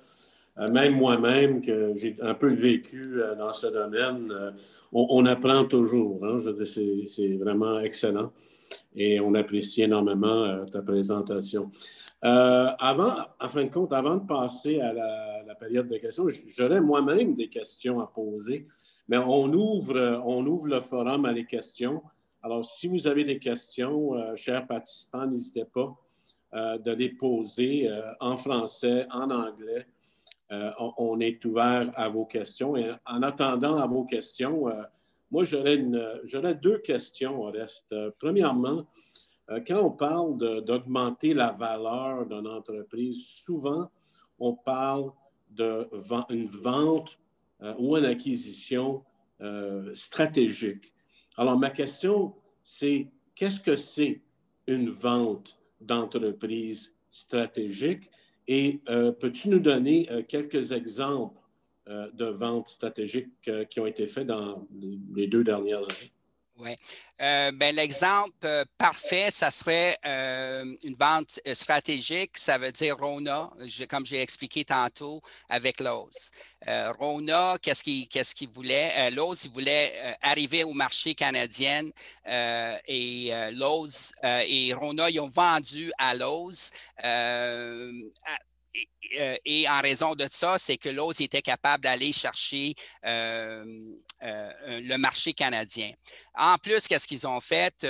Même moi-même, que j'ai un peu vécu dans ce domaine, on apprend toujours. Hein? Je veux dire, c'est vraiment excellent. Et on apprécie énormément ta présentation. En fin de compte, avant de passer à la période de questions, j'aurais moi-même des questions à poser. Mais on ouvre le forum à les questions. Alors, si vous avez des questions, chers participants, n'hésitez pas de les poser en français, en anglais. On est ouvert à vos questions. Et en attendant à vos questions, moi, j'aurais deux questions, Oreste. Premièrement, quand on parle d'augmenter la valeur d'une entreprise, souvent, on parle d'une vente ou une acquisition stratégique. Alors, ma question, c'est qu'est-ce que c'est une vente d'entreprise stratégique? Et peux-tu nous donner quelques exemples de ventes stratégiques qui ont été faits dans les 2 dernières années? Oui. L'exemple parfait, ça serait une vente stratégique. Ça veut dire Rona, comme j'ai expliqué tantôt avec Lowe's. Rona, qu'est-ce qu'il voulait? Lowe's, il voulait arriver au marché canadien et Lowe's et Rona, ils ont vendu à Lowe's. Et en raison de ça, c'est que Lowe's était capable d'aller chercher le marché canadien. En plus, qu'est-ce qu'ils ont fait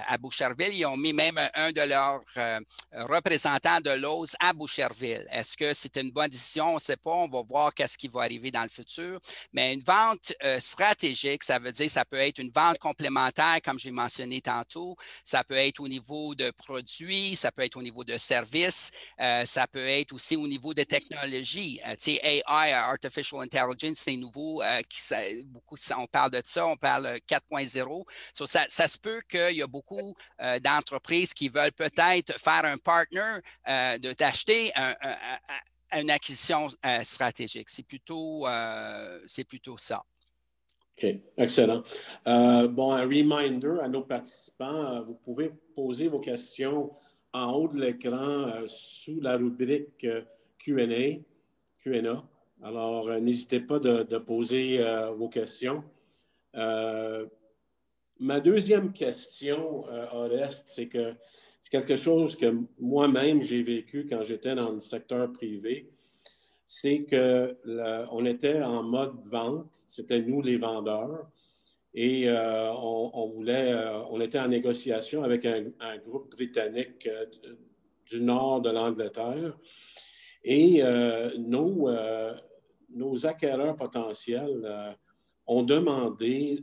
à Boucherville? Ils ont mis même un de leurs représentants de Lowe's à Boucherville. Est-ce que c'est une bonne décision? On ne sait pas. On va voir qu'est-ce qui va arriver dans le futur. Mais une vente stratégique, ça veut dire ça peut être une vente complémentaire, comme j'ai mentionné tantôt. Ça peut être au niveau de produits, ça peut être au niveau de services, ça peut être aussi au niveau de technologie. Tu sais, AI, Artificial Intelligence, c'est nouveau. On parle de ça, on parle 4.0. Ça se peut qu'il y a beaucoup d'entreprises qui veulent peut-être faire un partner, d'acheter une acquisition stratégique. C'est plutôt ça. OK, excellent. Un reminder à nos participants, vous pouvez poser vos questions en haut de l'écran sous la rubrique Q&A. Alors, n'hésitez pas de poser vos questions. Ma deuxième question, Oreste, c'est quelque chose que moi-même j'ai vécu quand j'étais dans le secteur privé. C'est qu'on était en mode vente, c'était nous les vendeurs, et on était en négociation avec un groupe britannique du nord de l'Angleterre. Et nos acquéreurs potentiels ont demandé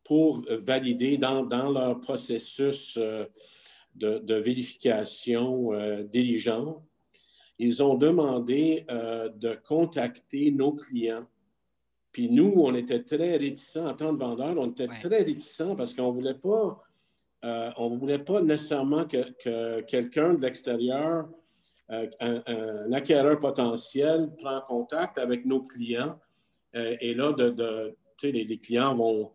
pour valider dans leur processus de vérification diligente, ils ont demandé de contacter nos clients. Puis nous, on était très réticents en tant que vendeurs, on était très réticents parce qu'on ne voulait pas nécessairement que quelqu'un de l'extérieur, un acquéreur potentiel, prend contact avec nos clients. Et là, les clients vont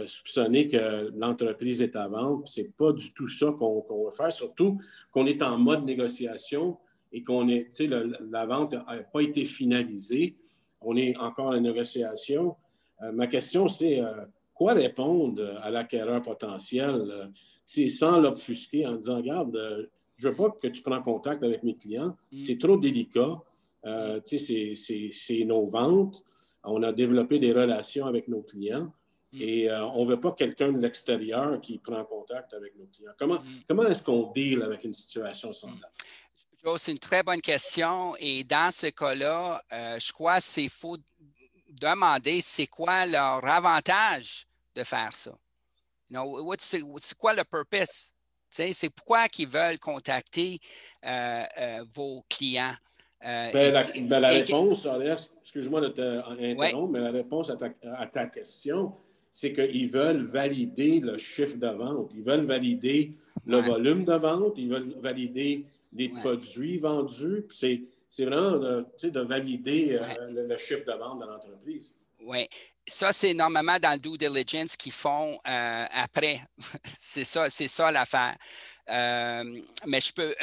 soupçonner que l'entreprise est à vendre. Ce n'est pas du tout ça qu'on va faire, surtout qu'on est en mode négociation et la vente n'a pas été finalisée. On est encore en négociation. Ma question, c'est quoi répondre à l'acquéreur potentiel sans l'offusquer en disant, regarde, je veux pas que tu prends contact avec mes clients. C'est trop délicat. C'est nos ventes. On a développé des relations avec nos clients et on ne veut pas quelqu'un de l'extérieur qui prend contact avec nos clients. Comment est-ce qu'on deal avec une situation semblable? Joe, c'est une très bonne question. Et dans ce cas-là, je crois qu'il faut demander c'est quoi leur avantage de faire ça. C'est quoi le purpose? C'est pourquoi ils veulent contacter vos clients. La réponse, excuse-moi de t'interrompre, mais la réponse à ta question, c'est qu'ils veulent valider le chiffre de vente. Ils veulent valider le volume de vente. Ils veulent valider les produits vendus. C'est vraiment de valider le chiffre de vente de l'entreprise. Oui. Ça, c'est normalement dans le due diligence qu'ils font après. c'est ça l'affaire. Mais je peux,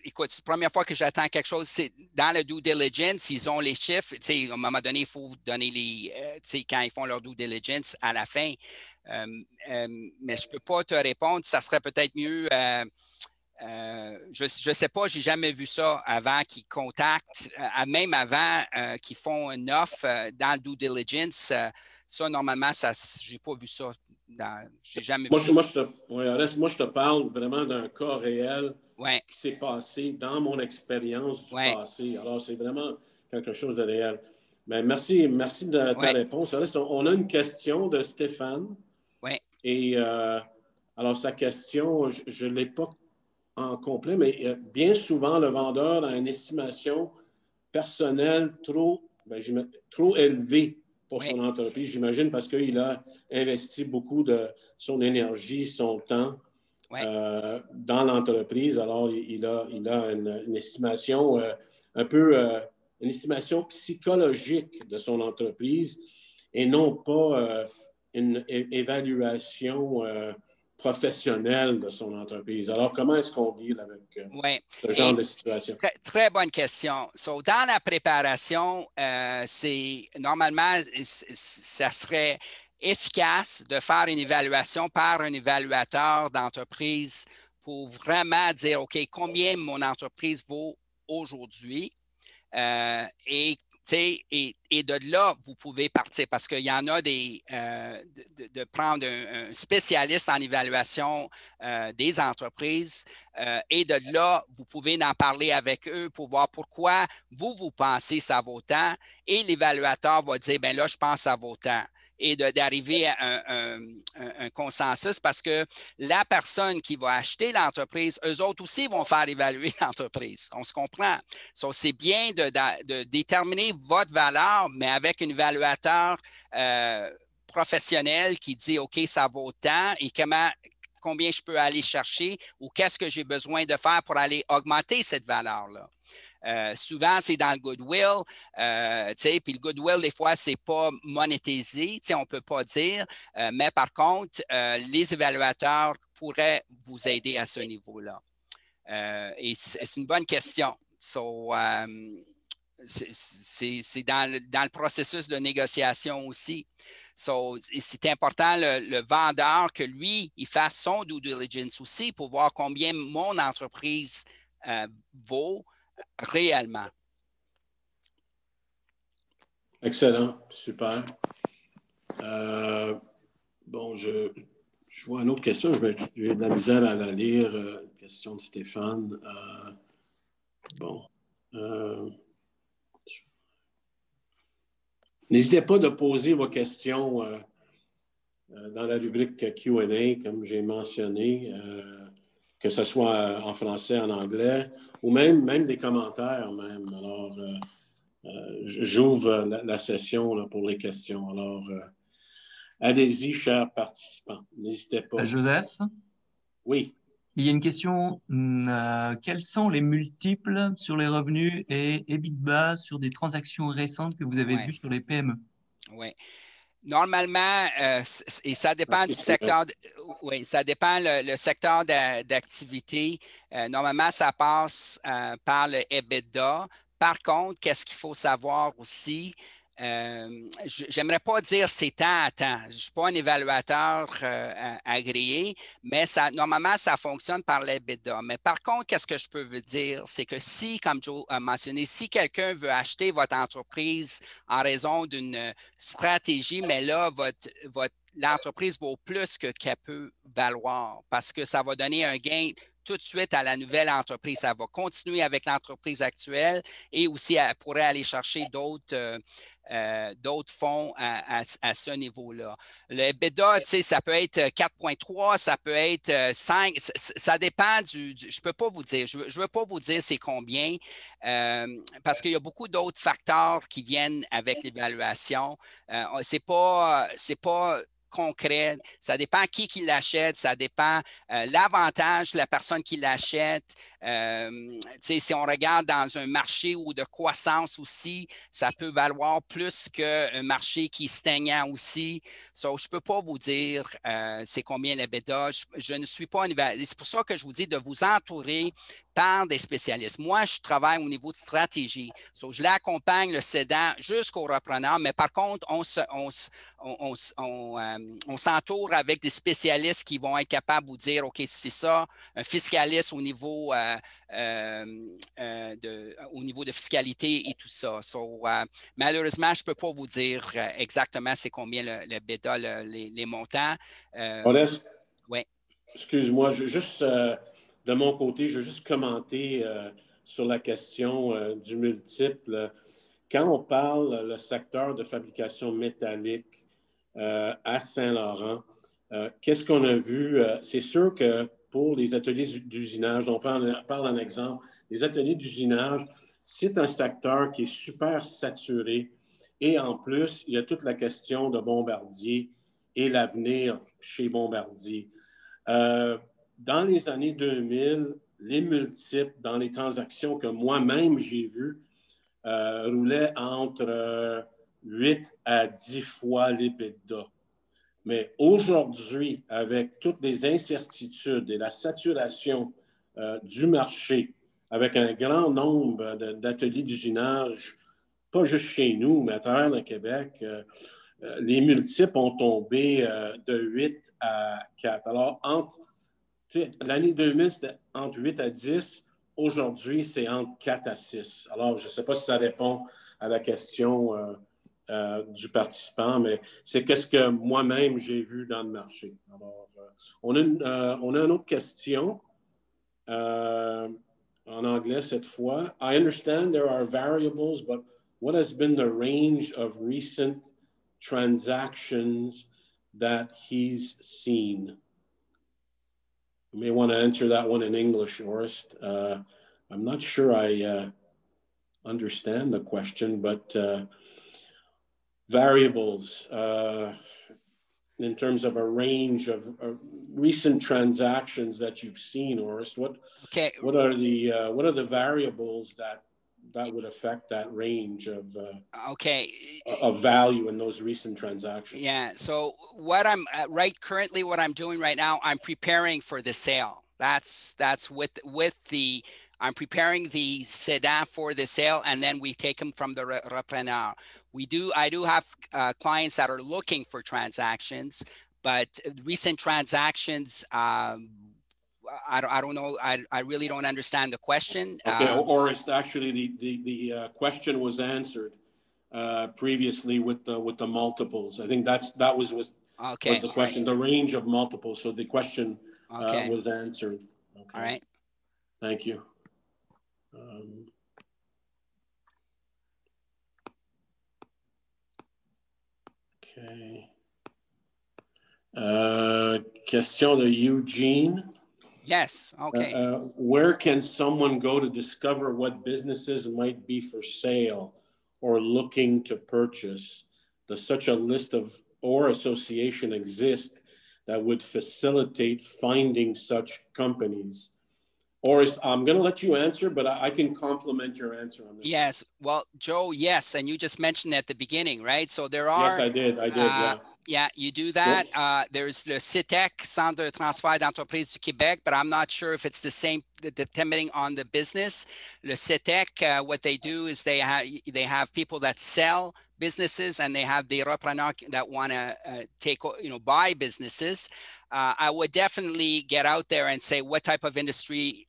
écoute, c'est la première fois que j'attends quelque chose, c'est dans le due diligence, ils ont les chiffres. À un moment donné, il faut donner les, quand ils font leur due diligence à la fin. Mais je ne peux pas te répondre. Ça serait peut-être mieux. Je ne sais pas, je n'ai jamais vu ça avant qu'ils contactent, même avant qu'ils font une offre dans le due diligence. Ça, normalement, je n'ai pas vu ça. J'ai jamais vu ça. Moi, je te parle vraiment d'un cas réel qui s'est passé dans mon expérience du passé. Alors, c'est vraiment quelque chose de réel. Mais merci de ta réponse. On a une question de Stéphane. Oui. Et alors, sa question, je ne l'ai pas en complet, mais bien souvent, le vendeur a une estimation personnelle trop élevée pour son entreprise, j'imagine, parce qu'il a investi beaucoup de son énergie, son temps dans l'entreprise. Alors, il a une estimation une estimation psychologique de son entreprise et non pas une évaluation professionnelle de son entreprise. Alors, comment est-ce qu'on deal avec ce genre de situation? Très bonne question. Dans la préparation, normalement, ça serait efficace de faire une évaluation par un évaluateur d'entreprise pour vraiment dire, OK, combien mon entreprise vaut aujourd'hui? Et de là, vous pouvez partir parce qu'il y en a de prendre un spécialiste en évaluation des entreprises et de là, vous pouvez en parler avec eux pour voir pourquoi vous pensez que ça vaut tant et l'évaluateur va dire, bien là, je pense que ça vaut tant. Et d'arriver à un consensus parce que la personne qui va acheter l'entreprise, eux autres aussi vont faire évaluer l'entreprise. On se comprend. C'est bien de déterminer votre valeur, mais avec un évaluateur professionnel qui dit, OK, ça vaut tant et combien je peux aller chercher ou qu'est-ce que j'ai besoin de faire pour aller augmenter cette valeur-là. Souvent, c'est dans le goodwill, puis le goodwill, des fois, c'est pas monétisé, on ne peut pas dire, mais par contre, les évaluateurs pourraient vous aider à ce niveau-là. Et c'est une bonne question. C'est dans le processus de négociation aussi. C'est important, le vendeur, que lui, il fasse son due diligence aussi pour voir combien mon entreprise vaut réellement. Excellent, super. Bon, je vois une autre question. J'ai de la misère à la lire. Question de Stéphane. N'hésitez pas de poser vos questions dans la rubrique Q&A, comme j'ai mentionné, que ce soit en français, en anglais, ou même des commentaires même. Alors, j'ouvre la session là, pour les questions. Alors, allez-y, chers participants. N'hésitez pas. Joseph? Oui. Il y a une question. Quels sont les multiples sur les revenus et EBITDA sur des transactions récentes que vous avez vues sur les PME? Oui. Normalement, et ça dépend du secteur. Oui, ça dépend le secteur d'activité. Normalement, ça passe par le EBITDA. Par contre, qu'est-ce qu'il faut savoir aussi? j'aimerais pas dire c'est tant à tant. Je ne suis pas un évaluateur agréé, mais normalement, ça fonctionne par l'EBITDA. Mais par contre, qu'est-ce que je peux vous dire? C'est que si, comme Joe a mentionné, si quelqu'un veut acheter votre entreprise en raison d'une stratégie, mais là, l'entreprise vaut plus que qu'elle peut valoir parce que ça va donner un gain tout de suite à la nouvelle entreprise. Ça va continuer avec l'entreprise actuelle et aussi elle pourrait aller chercher d'autres fonds à ce niveau-là. Le EBITDA, ça peut être 4,3, ça peut être 5, ça dépend je ne peux pas vous dire, je veux pas vous dire c'est combien parce qu'il y a beaucoup d'autres facteurs qui viennent avec l'évaluation. C'est pas concret. Ça dépend qui l'achète, ça dépend l'avantage de la personne qui l'achète. Si on regarde dans un marché ou de croissance aussi, ça peut valoir plus qu'un marché qui est stagnant aussi. So, je ne peux pas vous dire c'est combien l'EBITDA. Je ne suis pas un évaluateur. C'est pour ça que je vous dis de vous entourer par des spécialistes. Moi, je travaille au niveau de stratégie. So, je l'accompagne le cédant jusqu'au repreneur, mais par contre, on s'entoure avec des spécialistes qui vont être capables de vous dire, OK, c'est ça, un fiscaliste au niveau de fiscalité et tout ça. So, malheureusement, je ne peux pas vous dire exactement c'est combien le bêta, les montants. Oreste, oui. Excuse-moi, de mon côté, je veux juste commenter sur la question du multiple. Quand on parle le secteur de fabrication métallique à Saint-Laurent, qu'est-ce qu'on a vu? C'est sûr que pour les ateliers d'usinage, on parle d'un exemple, les ateliers d'usinage, c'est un secteur qui est super saturé et en plus, il y a toute la question de Bombardier et l'avenir chez Bombardier. Dans les années 2000, les multiples dans les transactions que moi-même j'ai vues roulaient entre 8 à 10 fois l'EBITDA. Mais aujourd'hui, avec toutes les incertitudes et la saturation du marché, avec un grand nombre d'ateliers d'usinage, pas juste chez nous, mais à travers le Québec, les multiples ont tombé de 8 à 4. Alors, l'année 2000, c'était entre 8 à 10. Aujourd'hui, c'est entre 4 à 6. Alors, je ne sais pas si ça répond à la question du participant, mais c'est qu'est-ce que moi-même j'ai vu dans le marché. Alors, on a une autre question en anglais cette fois. I understand there are variables, but what has been the range of recent transactions that he's seen? You may want to answer that one in English, Orest. I'm not sure I understand the question, but variables in terms of a range of recent transactions that you've seen, Orest. What are the variables that would affect that range of value in those recent transactions? Yeah. So what I'm currently what I'm doing right now, I'm preparing for the sale. That's I'm preparing the sedan for the sale, and then we take them from the repreneur. I do have clients that are looking for transactions, but recent transactions, I don't know. I really don't understand the question. Okay, or it's actually the question was answered previously with the multiples. I think that was the question, the range of multiples. So the question was answered. Okay. All right. Thank you. Okay. Question de Eugene. Yes, okay. Where can someone go to discover what businesses might be for sale or looking to purchase? Does such a list or association exist that would facilitate finding such companies? Or I'm going to let you answer, but I can complement your answer on this. Yes. Well, Joe, yes. And you just mentioned at the beginning, right? So there are... Yes, I did, yeah. Yeah, you do that. There's the CETEC, Centre de transfert d'entreprise du Québec, but I'm not sure if it's the same depending on the business. Le CETEC, what they do is they have people that sell businesses and they have des repreneurs that want to buy businesses, I would definitely get out there and say what type of industry,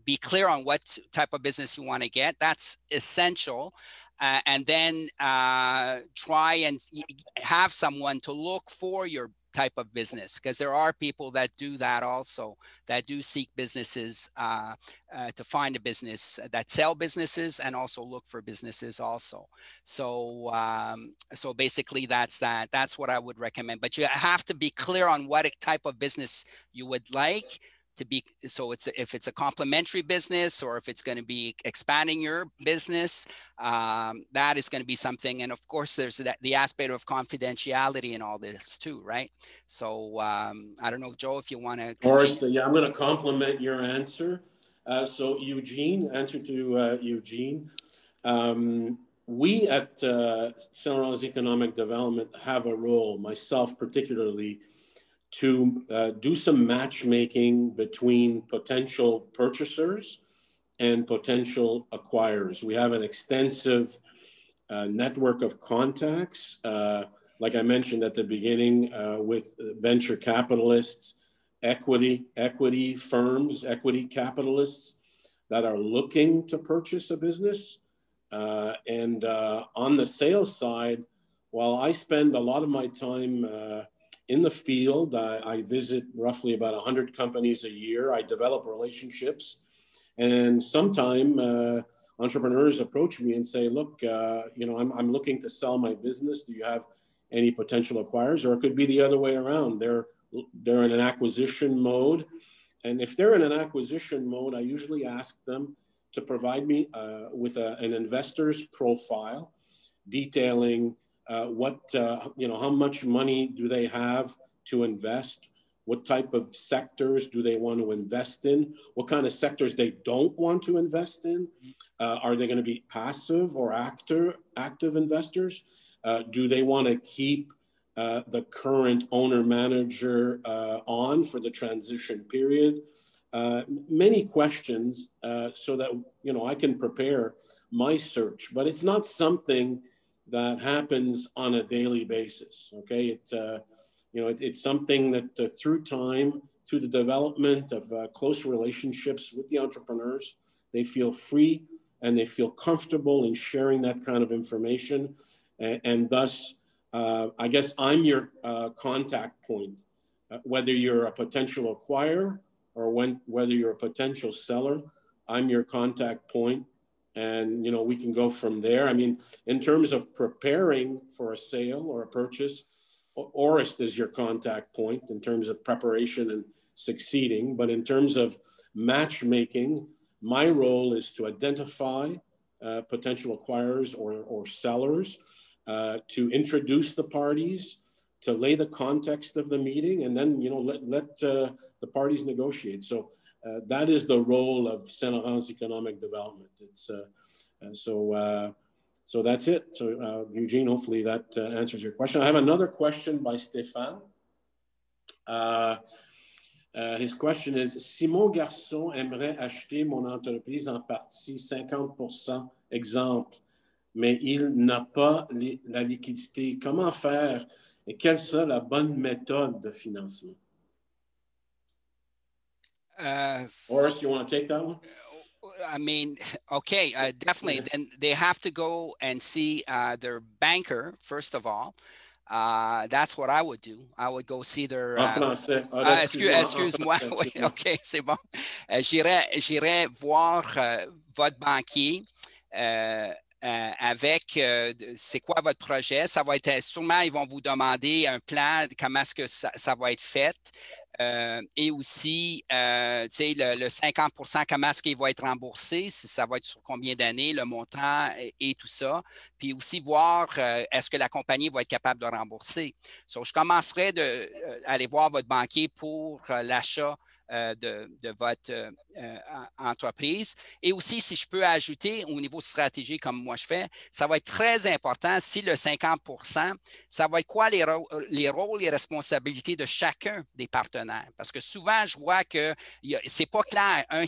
be clear on what type of business you want to get. That's essential. And then try and have someone to look for your type of business, because there are people that do that also, that do seek businesses to find a business, that sell businesses and also look for businesses also. So so basically that's that. That's what I would recommend. But you have to be clear on what type of business you would like to be. So if it's a complementary business or if it's going to be expanding your business, that is going to be something. And of course, there's the aspect of confidentiality in all this too, right? So I don't know, Joe, if you want to continue. Yeah, I'm going to complement your answer. So Eugene, answer to Eugene. We at St. Laurent's Economic Development have a role, myself particularly, to do some matchmaking between potential purchasers and potential acquirers. We have an extensive network of contacts, like I mentioned at the beginning, with venture capitalists, equity firms, equity capitalists that are looking to purchase a business. And on the sales side, while I spend a lot of my time in the field, I visit roughly about 100 companies a year. I develop relationships, and sometimes entrepreneurs approach me and say, "Look, I'm looking to sell my business. Do you have any potential acquirers?" Or it could be the other way around. They're in an acquisition mode, and if they're in an acquisition mode, I usually ask them to provide me with an investor's profile detailing how much money do they have to invest? What type of sectors do they want to invest in? What kind of sectors they don't want to invest in? Are they going to be passive or active investors? Do they want to keep the current owner-manager on for the transition period? Many questions so that I can prepare my search, but it's not something that happens on a daily basis. Okay, it's something that through time, through the development of close relationships with the entrepreneurs, they feel free and they feel comfortable in sharing that kind of information, and thus, I guess I'm your contact point, whether you're a potential acquirer or whether you're a potential seller. I'm your contact point. And, we can go from there. I mean, in terms of preparing for a sale or a purchase, Orest is your contact point in terms of preparation and succeeding. But in terms of matchmaking, my role is to identify potential acquirers or sellers, to introduce the parties, to lay the context of the meeting, and then, let the parties negotiate. So that is the role of St. Laurent's Economic Development. It's so that's it. So Eugene, hopefully that answers your question. I have another question by Stéphane. His question is: si mon garçon aimerait acheter mon entreprise en partie 50%, exemple, mais il n'a pas la liquidité, comment faire et quelle sera la bonne méthode de financement? Orest, you want to take that one? I mean, okay, definitely. Then they have to go and see their banker, first of all. That's what I would do. I would go see their... En français. Excuse-moi. Oui, OK, c'est bon. J'irai voir votre banquier avec c'est quoi votre projet. Ça va être sûrement, ils vont vous demander un plan, comment est-ce que ça va être fait. Et aussi, le 50%, comment est-ce qu'il va être remboursé, si ça va être sur combien d'années, le montant et tout ça. Puis aussi voir, est-ce que la compagnie va être capable de rembourser. So, je commencerai d'aller voir votre banquier pour l'achat de votre entreprise. Et aussi, si je peux ajouter au niveau stratégique, comme moi je fais, ça va être très important si le 50%, ça va être quoi les rôles et responsabilités de chacun des partenaires. Parce que souvent, je vois que c'est pas clair, un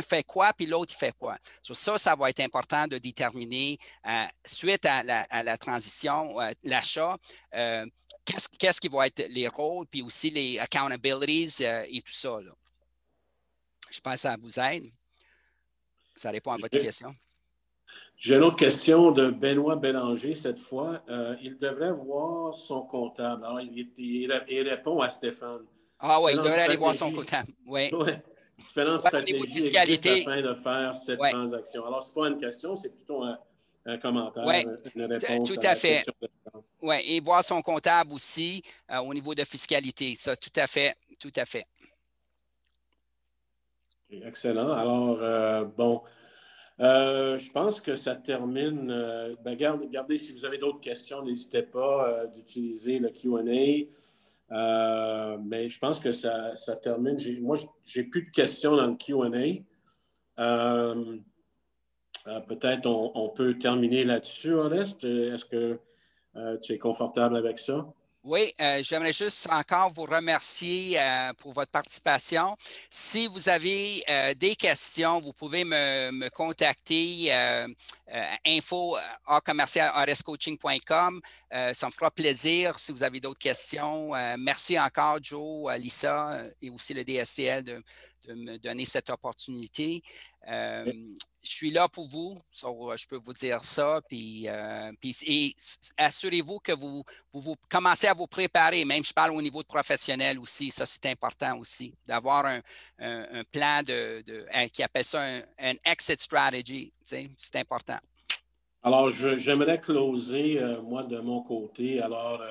fait quoi, puis l'autre, il fait quoi. Ça va être important de déterminer suite à la transition, l'achat, qu'est-ce qui va être les rôles, puis aussi les accountabilities et tout ça, là. Je pense que ça vous aide. Ça répond à votre question. J'ai une autre question de Benoît Bélanger cette fois. Il devrait voir son comptable. Alors, il répond à Stéphane. Ah oui, il devrait aller voir son comptable. Oui. Ouais. Différentes stratégies existent afin de faire cette ouais. transaction. Alors, ce n'est pas une question, c'est plutôt un commentaire, ouais. une réponse tout à à la fait. question. Oui, et voir son comptable aussi au niveau de fiscalité. Ça, tout à fait, tout à fait. Excellent. Alors, bon, je pense que ça termine. Regardez, si vous avez d'autres questions, n'hésitez pas d'utiliser le Q&A. Mais je pense que ça termine. Moi, j'ai plus de questions dans le Q&A. Peut-être on peut terminer là-dessus, Oreste. Est-ce que tu es confortable avec ça? Oui, j'aimerais juste encore vous remercier pour votre participation. Si vous avez des questions, vous pouvez me contacter info@orescoaching.com. Ça me fera plaisir si vous avez d'autres questions. Merci encore, Joe, Lisa et aussi le DSTL de me donner cette opportunité. Je suis là pour vous, je peux vous dire ça. Et assurez-vous que vous commencez à vous préparer, même je parle au niveau de professionnel aussi, ça c'est important aussi, d'avoir un plan qui appelle ça un exit strategy, c'est important. Alors, j'aimerais closer, moi, de mon côté. Alors,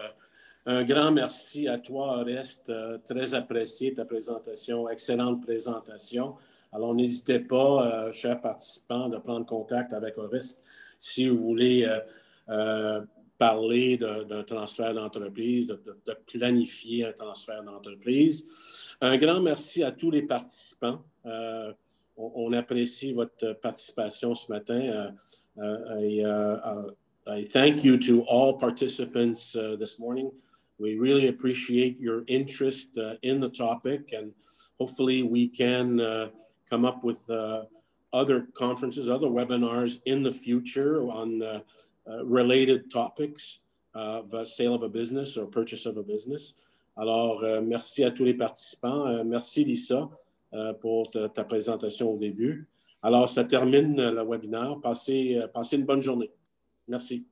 un grand merci à toi, Oreste. Très apprécié ta présentation, excellente présentation. Alors, n'hésitez pas, chers participants, de prendre contact avec Oreste si vous voulez parler d'un transfert d'entreprise, de planifier un transfert d'entreprise. Un grand merci à tous les participants. On apprécie votre participation ce matin. I thank you to all participants this morning. We really appreciate your interest in the topic, and hopefully we can come up with other conferences, other webinars in the future on related topics of sale of a business or purchase of a business. Alors, merci à tous les participants. Merci, Lisa, pour ta présentation au début. Alors, ça termine le webinaire. Passez une bonne journée. Merci.